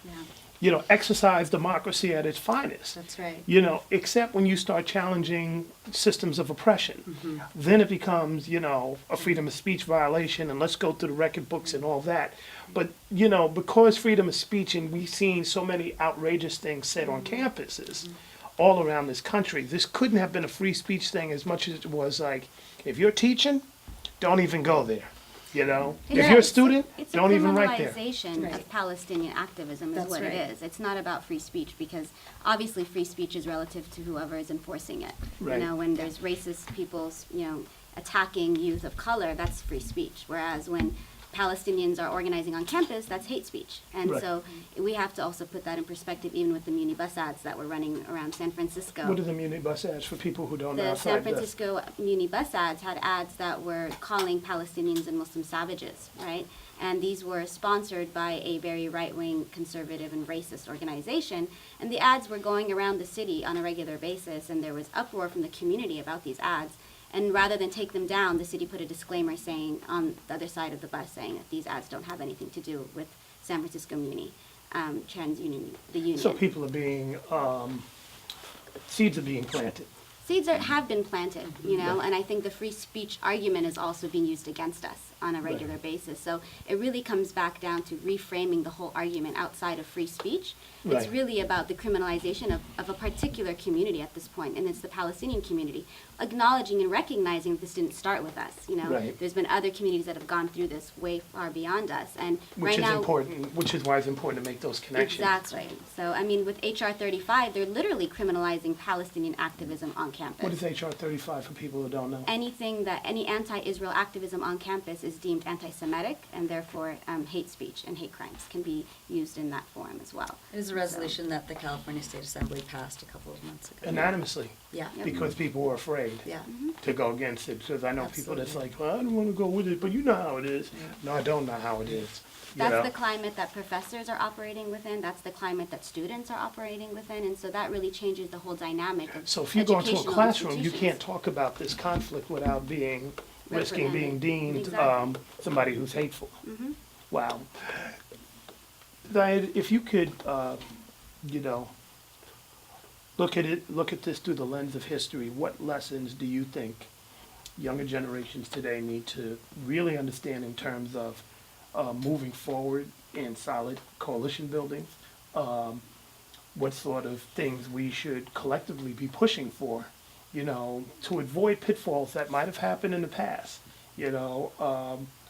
Yeah. exercise democracy at its finest. That's right. Except when you start challenging systems of oppression. Then it becomes, a freedom of speech violation, and let's go through the record books and all that. But, because freedom of speech, and we've seen so many outrageous things said on campuses all around this country, this couldn't have been a free speech thing as much as it was like, if you're teaching, don't even go there. If you're a student, don't even write there. It's a criminalization Right. of Palestinian activism is That's what right. it is. It's not about free speech, because obviously free speech is relative to whoever is enforcing it. Right. When there's racist people, attacking youth of color, that's free speech. Whereas when Palestinians are organizing on campus, that's hate speech. And Right. so we have to also put that in perspective, even with the muni bus ads that were running around San Francisco. What are the muni bus ads for people who don't know The outside San Francisco muni bus ads had ads that were calling Palestinians and Muslim savages, right? And these were sponsored by a very right-wing, conservative, and racist organization. And the ads were going around the city on a regular basis, and there was uproar from the community about these ads. And rather than take them down, the city put a disclaimer saying on the other side of the bus saying that these ads don't have anything to do with San Francisco Muni, TransUnion, the union. So people are being, seeds are being planted. Seeds have been planted, and I think the free speech argument is also being used against us on a regular basis. So it really comes back down to reframing the whole argument outside of free speech. It's Right. really about the criminalization of a particular community at this point, and it's the Palestinian community, acknowledging and recognizing that this didn't start with us. Right. There's been other communities that have gone through this way far beyond us, and Which right is now. important, which is why it's important to make those connections. Exactly. So, with HR 35, they're literally criminalizing Palestinian activism on campus. What is HR 35 for people who don't know? Any anti-Israel activism on campus is deemed anti-Semitic, and therefore hate speech and hate crimes can be used in that form as well. It is a resolution that the California State Assembly passed a couple of months ago. Anonymously, Yeah. because people were afraid Yeah. to go against it. Because I know people that's Absolutely. like, well, I don't want to go with it, but you know how it is. No, I don't know how it is. That's the climate that professors are operating within. That's the climate that students are operating within, and so that really changes the whole dynamic of So if you go into a educational classroom, you institutions. can't talk about this conflict without risking being Represented. deemed Exactly. somebody who's hateful. Mhm. Wow. Diane, if you could, look at this through the lens of history, what lessons do you think younger generations today need to really understand in terms of moving forward in solid coalition building? What sort of things we should collectively be pushing for, to avoid pitfalls that might have happened in the past,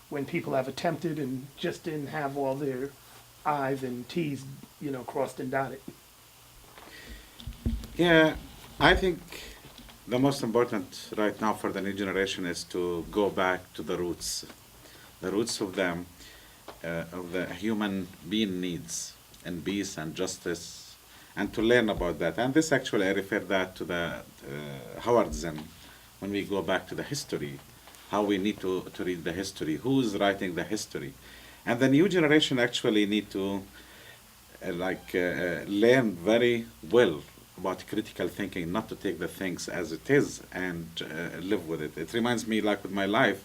when people have attempted and just didn't have all their I's and T's, crossed and dotted. Yeah, I think the most important right now for the new generation is to go back to the roots of them, of the human being needs, and peace and justice and to learn about that. And this actually, I refer that to the Howard Zinn, when we go back to the history, how we need to read the history, who's writing the history. And the new generation actually need to learn very well about critical thinking, not to take the things as it is and live with it. It reminds me, like with my life,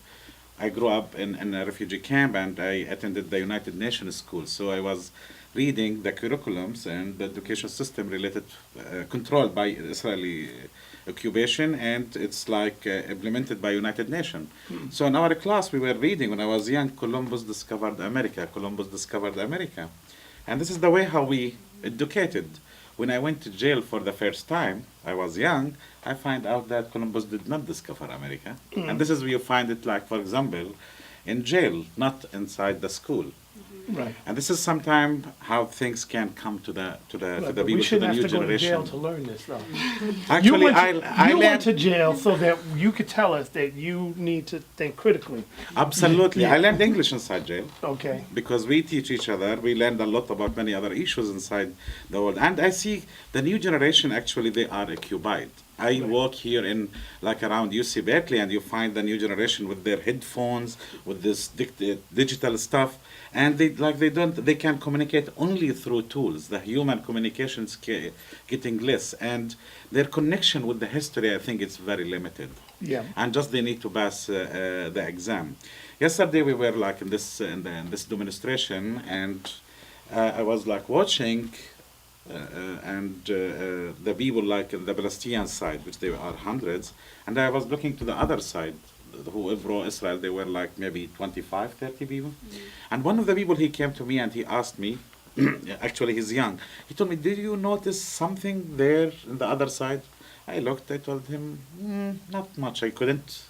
I grew up in a refugee camp and I attended the United Nations school. So I was reading the curriculums and the education system related, controlled by Israeli occupation, and it's like implemented by United Nations. So in our class we were reading, when I was young, Columbus discovered America, Columbus discovered America. And this is the way how we educated. When I went to jail for the first time, I was young, I find out that Columbus did not discover America. And this is where you find it, like, for example, in jail, not inside the school. Right. And this is sometimes how things can come to the Right, people, but we to shouldn't the new have to go to jail generation. to learn this, though. Actually, you I went learned to jail so that you could tell us that you need to think critically. absolutely. Yeah. I learned English inside jail. Okay. Because we teach each other, we learned a lot about many other issues inside the world. And I see the new generation, actually, they are occupied. I walk here in, like, around UC Berkeley, and you find the new generation with their headphones, with this digital stuff, and they can communicate only through tools. The human communication is getting less, and their connection with the history, I think, is very limited. Yeah. And just they need to pass the exam. Yesterday we were like in this demonstration, and I was like watching, the people like in the Palestinian side, which they are hundreds, and I was looking to the other side, who pro-Israel, they were like maybe 25, 30 people. And one of the people, he came to me and he asked me, actually he's young, he told me, did you notice something there in the other side? I looked, I told him, not much, I couldn't.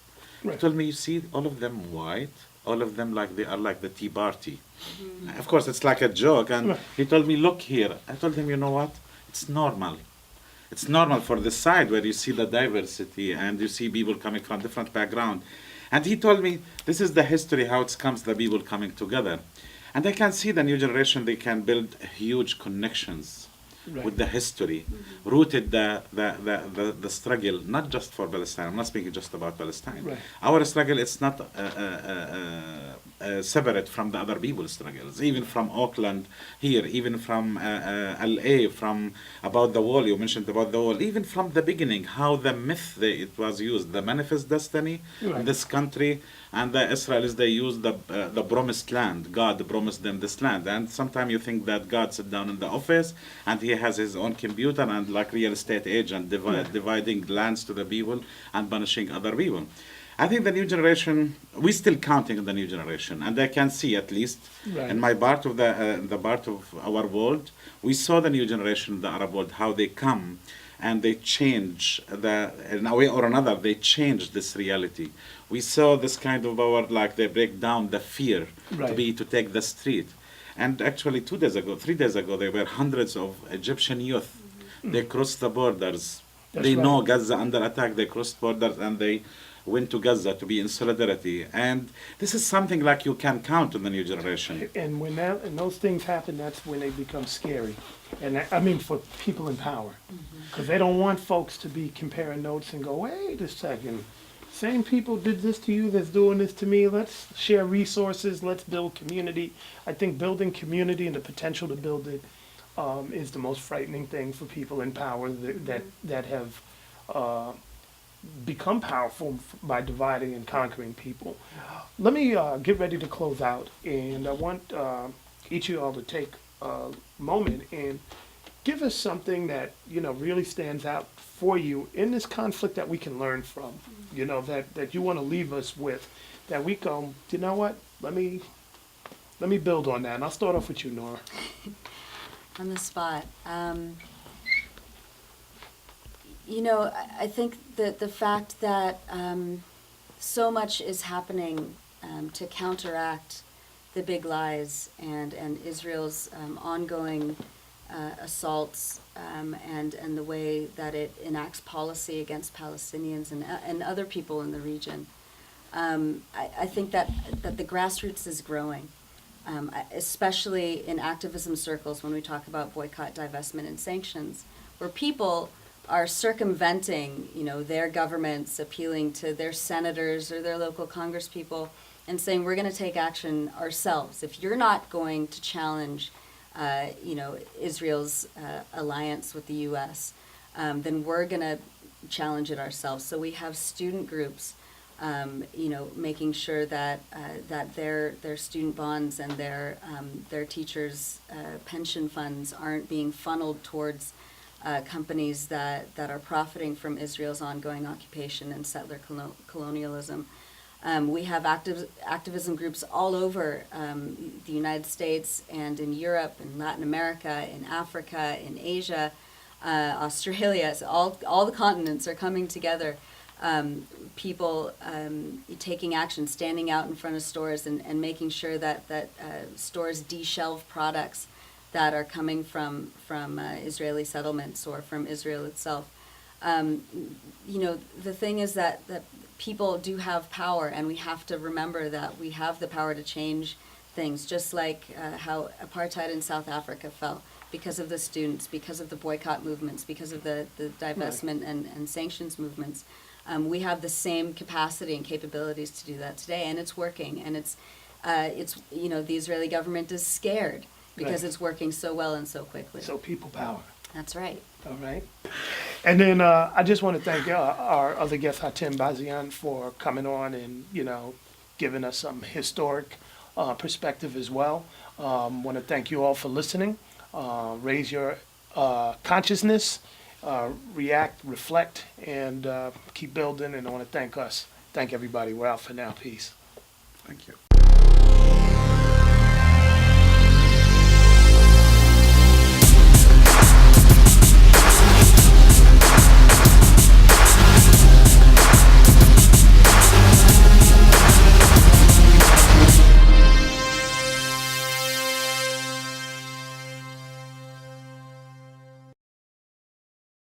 He Right. told me, you see all of them white, all of them like they are like the Tea Party. Of course, it's like a joke, and Right. he told me, look here. I told him, you know what? It's normal. It's normal for this side where you see the diversity and you see people coming from different background. And he told me, this is the history, how it comes, the people coming together. And I can see the new generation, they can build huge connections Right. with the history, rooted the struggle, not just for Palestine. I'm not speaking just about Palestine. Right. Our struggle, it's not separate from the other people's struggles, even from Auckland here, even from LA, from about the wall, you mentioned about the wall, even from the beginning, how the myth it was used, the manifest destiny Right. in this country, and the Israelis, they used the promised land. God promised them this land. And sometimes you think that God sit down in the office and he has his own computer and like real estate agent dividing lands to the people and punishing other people. I think the new generation, we're still counting on the new generation, and I can see, at least Right. in my part of the part of our world, we saw the new generation, the Arab world, how they come and they change in a way or another, they change this reality. We saw this kind of they break down the fear Right. to take the street. And actually 3 days ago, there were hundreds of Egyptian youth. They crossed the borders. That's They know right. Gaza under attack. They crossed borders and they went to Gaza to be in solidarity. And this is something like you can count on the new generation. And when those things happen, that's when they become scary. And I mean, for people in power, because they don't want folks to be comparing notes and go, wait a second, same people did this to you that's doing this to me. Let's share resources. Let's build community. I think building community and the potential to build it is the most frightening thing for people in power that have become powerful by dividing and conquering people. Let me get ready to close out, and I want each of y'all to take a moment and give us something that really stands out for you in this conflict that we can learn from. That you want to leave us with, that we go, you know what? Let me build on that, and I'll start off with you, Nora. On the spot. I think that the fact that so much is happening to counteract the big lies and Israel's ongoing assaults and the way that it enacts policy against Palestinians and other people in the region. I think that the grassroots is growing. especially in activism circles when we talk about boycott, divestment, and sanctions, where people are circumventing, their governments, appealing to their senators or their local congresspeople, and saying we're going to take action ourselves. If you're not going to challenge, Israel's alliance with the U.S., then we're going to challenge it ourselves. So we have student groups, making sure that their student bonds and their teachers' pension funds aren't being funneled towards companies that are profiting from Israel's ongoing occupation and settler colonialism. We have activism groups all over the United States and in Europe, in Latin America, in Africa, in Asia, Australia. So all the continents are coming together. People taking action, standing out in front of stores and making sure that stores de-shelve products that are coming from Israeli settlements or from Israel itself. The thing is that people do have power, and we have to remember that we have the power to change things, just like how apartheid in South Africa fell because of the students, because of the boycott movements, because of the divestment and sanctions movements. We have the same capacity and capabilities to do that today, and it's working. And it's the Israeli government is scared because Right. it's working so well and so quickly. So people power. That's right. All right. And then I just want to thank our other guest, Hatem Bazian, for coming on and, giving us some historic perspective as well. Want to thank you all for listening. Raise your consciousness, react, reflect, and keep building. And I want to thank everybody. We're out for now. Peace. Thank you.